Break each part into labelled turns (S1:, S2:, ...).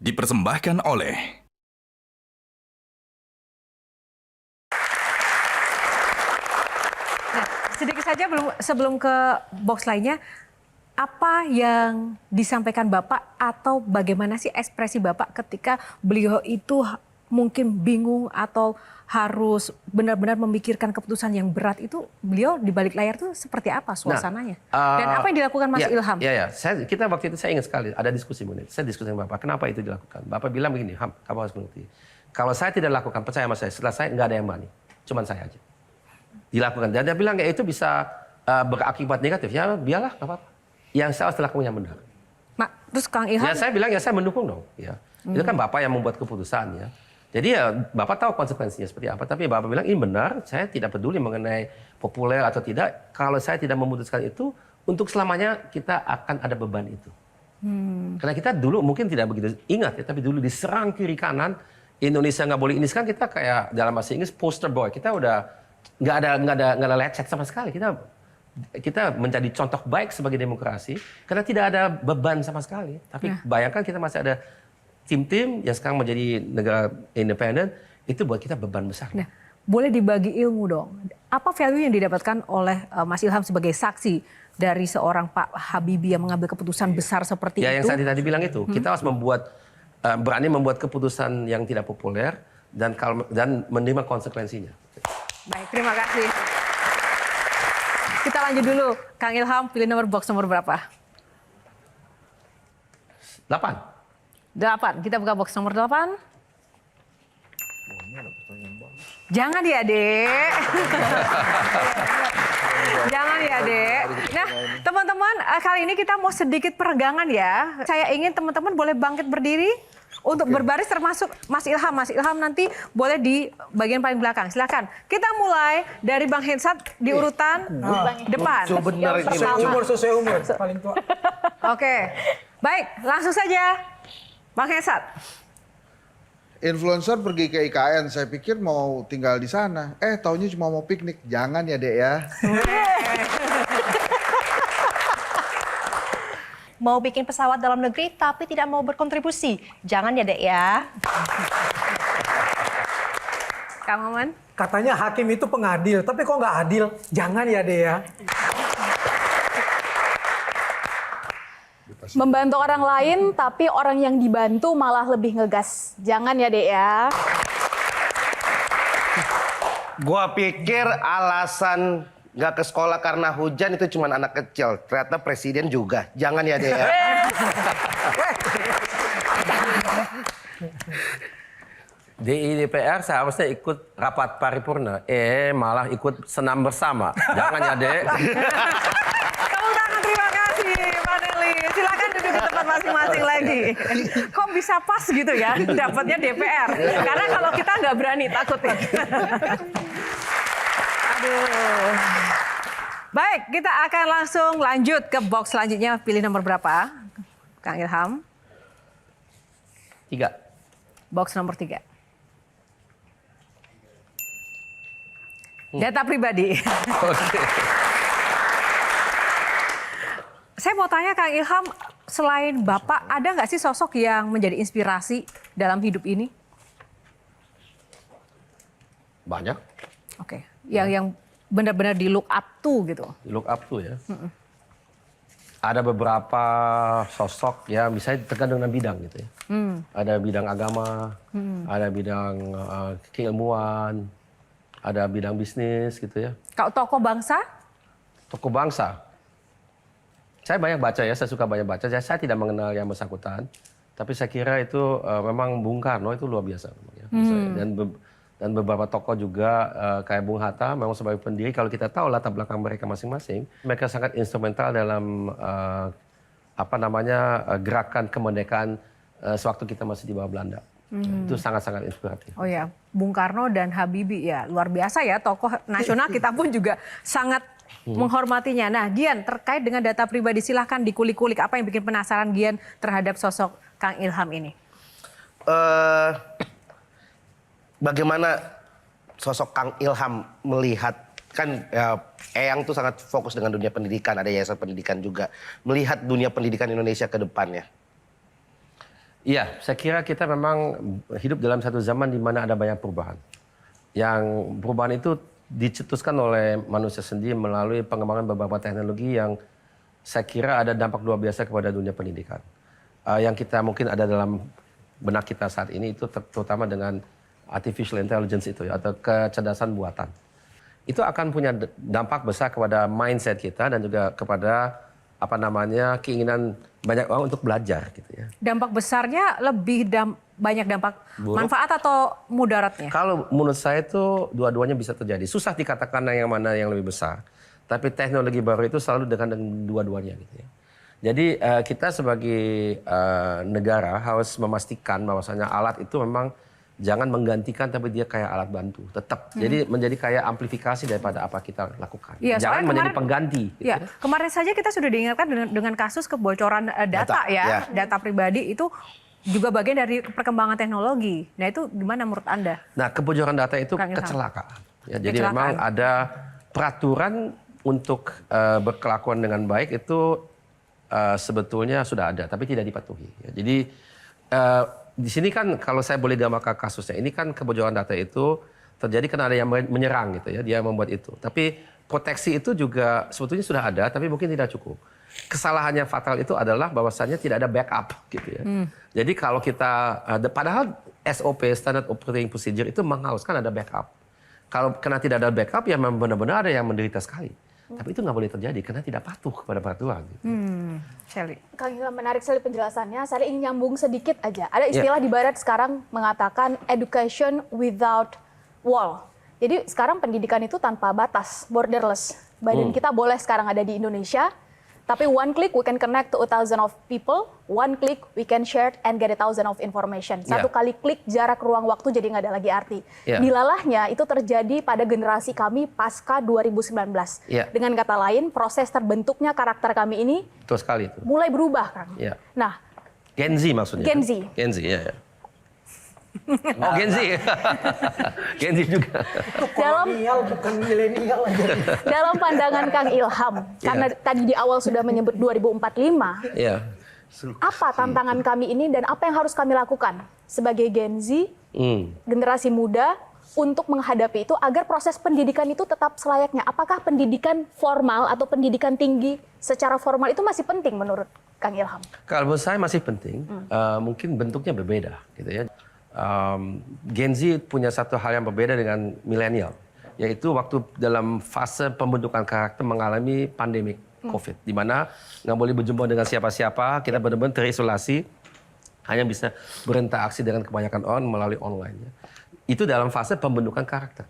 S1: dipersembahkan oleh
S2: sedikit saja sebelum ke box lainnya, apa yang disampaikan Bapak atau bagaimana sih ekspresi Bapak ketika beliau itu mungkin bingung atau harus benar-benar memikirkan keputusan yang berat itu, beliau di balik layar itu seperti apa suasananya? Dan apa yang dilakukan Mas Ilham?
S3: Kita waktu itu saya ingat sekali ada diskusi menit. Saya diskusi dengan Bapak, kenapa itu dilakukan? Bapak bilang begini, Ham, kamu harus mengerti. Kalau saya tidak lakukan, percaya sama saya, setelah saya nggak ada yang berani, cuman saya aja. Dilakukan. Dan dia bilang ya itu bisa berakibat negatif. Ya biarlah, nggak apa-apa. Yang saya harus lakukan yang benar.
S2: Terus Kang Ilham?
S3: Ya saya bilang ya saya mendukung dong. Ya. Itu kan Bapak yang membuat keputusan ya. Jadi ya Bapak tahu konsekuensinya seperti apa. Tapi Bapak bilang ini benar, saya tidak peduli mengenai populer atau tidak. Kalau saya tidak memutuskan itu, untuk selamanya kita akan ada beban itu. Karena kita dulu mungkin tidak begitu ingat ya, tapi dulu diserang kiri kanan, Indonesia nggak boleh ini. Sekarang kita kayak dalam bahasa Inggris poster boy. Kita udah nggak ada lecet sama sekali. Kita menjadi contoh baik sebagai demokrasi karena tidak ada beban sama sekali. Tapi bayangkan kita masih ada tim-tim yang sekarang menjadi negara independen, itu buat kita beban besar.
S2: Nah, boleh dibagi ilmu dong. Apa value yang didapatkan oleh Mas Ilham sebagai saksi dari seorang Pak Habibie yang mengambil keputusan besar seperti
S3: ya,
S2: itu?
S3: Yang saya tadi bilang itu, kita harus berani membuat keputusan yang tidak populer dan menerima konsekuensinya.
S2: Baik, terima kasih. Kita lanjut dulu. Kang Ilham, pilih box nomor berapa?
S3: 8.
S2: 8. Kita buka box nomor 8. Jangan ya, Dek. Jangan ya, Dek. Nah, teman-teman, kali ini kita mau sedikit peregangan ya. Saya ingin teman-teman boleh bangkit berdiri untuk berbaris termasuk Mas Ilham. Mas Ilham nanti boleh di bagian paling belakang. Silakan. Kita mulai dari Bang Hensat di urutan depan.
S4: Sesuai umur, paling tua.
S2: Oke. Baik, langsung saja. Bang Hensat.
S5: Influencer pergi ke IKN, saya pikir mau tinggal di sana. Taunya cuma mau piknik. Jangan ya, Dek ya.
S6: Mau bikin pesawat dalam negeri tapi tidak mau berkontribusi. Jangan ya, Dek ya.
S2: Kang Maman.
S4: Katanya hakim itu pengadil, tapi kok nggak adil? Jangan ya, Dek ya.
S7: Membantu orang lain, tapi orang yang dibantu malah lebih ngegas. Jangan ya, Dek ya.
S8: Gua pikir alasan nggak ke sekolah karena hujan itu cuma anak kecil. Ternyata presiden juga. Jangan ya, Dek ya.
S3: Di DPR seharusnya ikut rapat paripurna. Malah ikut senam bersama. Jangan ya, Dek.
S2: Tepuk tangan, terima kasih Pak Nelly. Silakan duduk di tempat masing-masing lagi. Kok bisa pas gitu ya dapatnya DPR? Karena kalau kita nggak berani takutnya. Aduh. Baik, kita akan langsung lanjut ke box selanjutnya. Pilih nomor berapa? Kang Ilham.
S3: 3.
S2: Box nomor 3. Data pribadi.
S3: Oke.
S2: Saya mau tanya Kang Ilham, selain Bapak, ada nggak sih sosok yang menjadi inspirasi dalam hidup ini?
S3: Banyak.
S2: Oke, yang benar-benar di look up to gitu.
S3: Look up to ya. Ada beberapa sosok ya, misalnya tergantung dengan bidang gitu ya. Ada bidang agama, ada bidang keilmuan, ada bidang bisnis gitu ya.
S2: Kalau tokoh bangsa?
S3: Tokoh bangsa. Saya banyak baca ya, saya suka banyak baca. Saya tidak mengenal yang bersangkutan, tapi saya kira itu memang Bung Karno itu luar biasa. Ya. Dan beberapa tokoh juga kayak Bung Hatta, memang sebagai pendiri, kalau kita tahu latar belakang mereka masing-masing, mereka sangat instrumental dalam gerakan kemerdekaan sewaktu kita masih di bawah Belanda. Itu sangat-sangat inspiratif.
S2: Oh ya, Bung Karno dan Habibie ya, luar biasa ya, tokoh nasional kita pun juga sangat menghormatinya. Nah, Gian, terkait dengan data pribadi, silahkan dikulik-kulik apa yang bikin penasaran Gian terhadap sosok Kang Ilham ini.
S8: Bagaimana sosok Kang Ilham melihat, kan ya, Eyang tuh sangat fokus dengan dunia pendidikan, ada yayasan pendidikan juga. Melihat dunia pendidikan Indonesia ke depannya.
S3: Iya, saya kira kita memang hidup dalam satu zaman di mana ada banyak perubahan. Yang perubahan itu dicetuskan oleh manusia sendiri melalui pengembangan beberapa teknologi yang saya kira ada dampak luar biasa kepada dunia pendidikan. Yang kita mungkin ada dalam benak kita saat ini itu terutama dengan artificial intelligence itu ya, atau kecerdasan buatan. Itu akan punya dampak besar kepada mindset kita dan juga kepada keinginan banyak orang untuk belajar gitu ya.
S2: Dampak besarnya lebih banyak dampak
S3: Buruk.
S2: manfaat atau mudaratnya?
S3: Kalau menurut saya itu dua-duanya bisa terjadi. Susah dikatakan yang mana yang lebih besar. Tapi teknologi baru itu selalu dengan dua-duanya gitu ya. Jadi kita sebagai negara harus memastikan bahwasanya alat itu memang jangan menggantikan tapi dia kayak alat bantu tetap. Jadi menjadi kayak amplifikasi daripada apa kita lakukan.
S2: Iya,
S3: Jangan
S2: soalnya
S3: menjadi pengganti. Gitu
S2: Ya, kemarin saja kita sudah diingatkan dengan kasus kebocoran data ya, data pribadi itu juga bagian dari perkembangan teknologi. Nah itu gimana menurut Anda?
S3: Nah, kebocoran data itu
S2: Kang Ilham.
S3: kecelakaan. Ya, jadi
S2: Kecelakaan.
S3: memang ada peraturan untuk berkelakuan dengan baik itu sebetulnya sudah ada, tapi tidak dipatuhi. Ya, jadi di sini kan kalau saya boleh gambarkan kasusnya, ini kan kebocoran data itu terjadi karena ada yang menyerang gitu ya, dia membuat itu. Tapi proteksi itu juga sebetulnya sudah ada, tapi mungkin tidak cukup. Kesalahannya fatal itu adalah bahwasannya tidak ada backup gitu ya. Jadi kalau kita padahal SOP standard operating procedure itu mengharuskan ada backup. Kalau karena tidak ada backup ya benar-benar ada yang menderita sekali. Tapi itu nggak boleh terjadi karena tidak patuh kepada peraturan. Gitu.
S2: Shelly.
S7: Kang Ilham, menarik sekali penjelasannya. Saya ingin nyambung sedikit aja. Ada istilah di Barat sekarang mengatakan education without wall. Jadi sekarang pendidikan itu tanpa batas, borderless. Badan kita boleh sekarang ada di Indonesia, tapi one click we can connect to 1,000 of people, one click we can share and get 1,000 of information. Satu kali klik jarak ruang waktu jadi nggak ada lagi arti. Dilalahnya itu terjadi pada generasi kami pasca 2019. Dengan kata lain, proses terbentuknya karakter kami ini
S3: Betul sekali itu.
S7: mulai berubah, Kang. Nah,
S3: Gen Z maksudnya.
S7: Gen Z.
S3: Gen Z, ya. Oh, Gen Z. Gen Z juga.
S4: Kolonial bukan milenial aja.
S7: dalam pandangan Kang Ilham, karena tadi di awal sudah menyebut 2045,
S3: Iya.
S7: apa tantangan kami ini dan apa yang harus kami lakukan sebagai Gen Z, generasi muda, untuk menghadapi itu agar proses pendidikan itu tetap selayaknya? Apakah pendidikan formal atau pendidikan tinggi secara formal itu masih penting menurut Kang Ilham?
S3: Kalau menurut saya masih penting, mungkin bentuknya berbeda gitu ya. Gen Z punya satu hal yang berbeda dengan milenial, yaitu waktu dalam fase pembentukan karakter mengalami pandemik COVID, di mana nggak boleh berjumpa dengan siapa-siapa, kita benar-benar terisolasi, hanya bisa berinteraksi dengan kebanyakan orang melalui online. Ya. Itu dalam fase pembentukan karakter.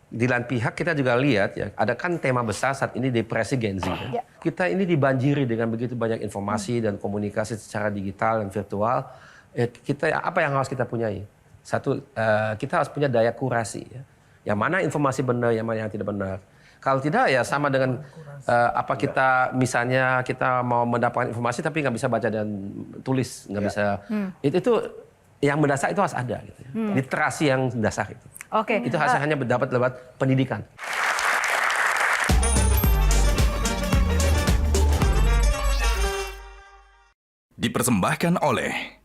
S3: Di lain pihak kita juga lihat ya, ada kan tema besar saat ini depresi Gen Z. Ya. Kita ini dibanjiri dengan begitu banyak informasi dan komunikasi secara digital dan virtual. Kita apa yang harus kita punyai? Satu, kita harus punya daya kurasi. Ya. Yang mana informasi benar, yang mana yang tidak benar. Kalau tidak ya sama dengan apa kita misalnya kita mau mendapatkan informasi tapi nggak bisa baca dan tulis, nggak bisa. Itu yang mendasar itu harus ada. Gitu ya. Literasi yang dasar itu.
S2: Oke.
S3: Itu hanya dapat lewat pendidikan.
S1: Dipersembahkan oleh